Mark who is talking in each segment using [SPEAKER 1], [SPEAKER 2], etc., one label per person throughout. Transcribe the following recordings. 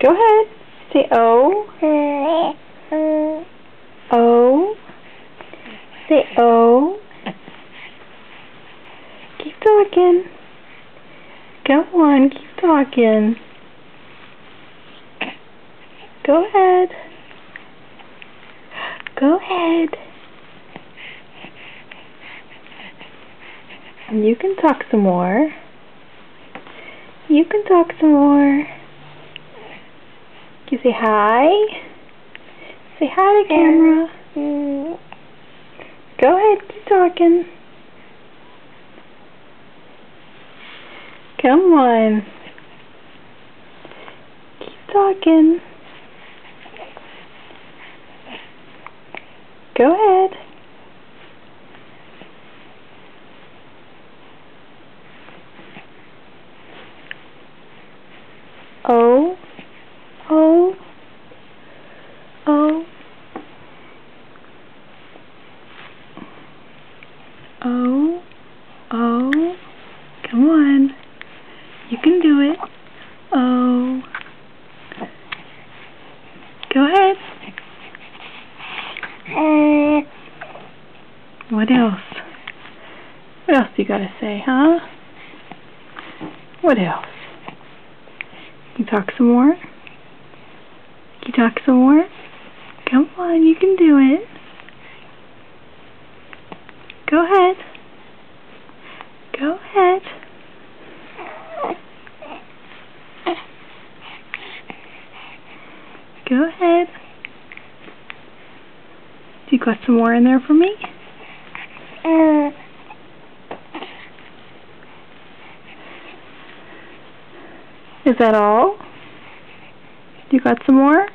[SPEAKER 1] Go ahead. Say O. O. Say O. Keep talking. Go on, keep talking. Go ahead. Go ahead. And you can talk some more. You can talk some more. Can you say hi? Say hi to camera. Go ahead, keep talking. Come on. Keep talking. Go ahead. O. O. O. O. O. Come on. You can do it. O. Go ahead. What else? What else you gotta say, huh? What else? You talk some more? You talk some more? Come on, you can do it. Go ahead. Go ahead. Go ahead. You got some more in there for me? Is that all? You got some more?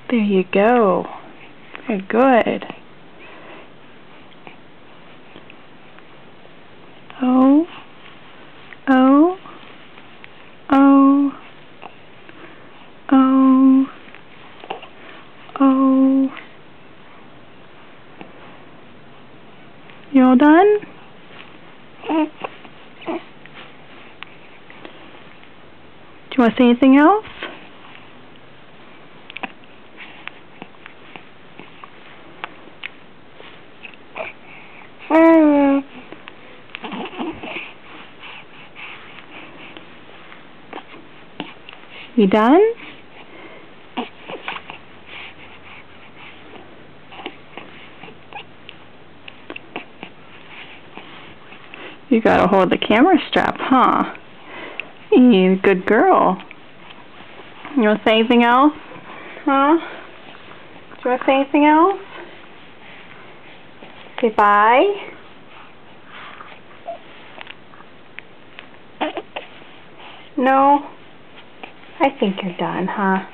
[SPEAKER 1] There you go. Very good. O. O. O. O. O. You all done? Do you want to say anything else? You done? You gotta hold the camera strap, huh? You good girl. You wanna say anything else? Huh? Do you wanna say anything else? Say bye. No? I think you're done, huh?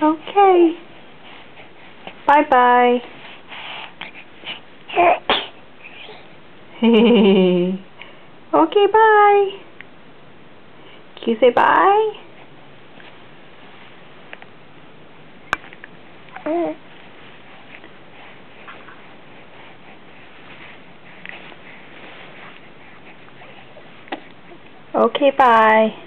[SPEAKER 1] Okay. Bye-bye. Okay, bye. Can you say bye? Okay, bye.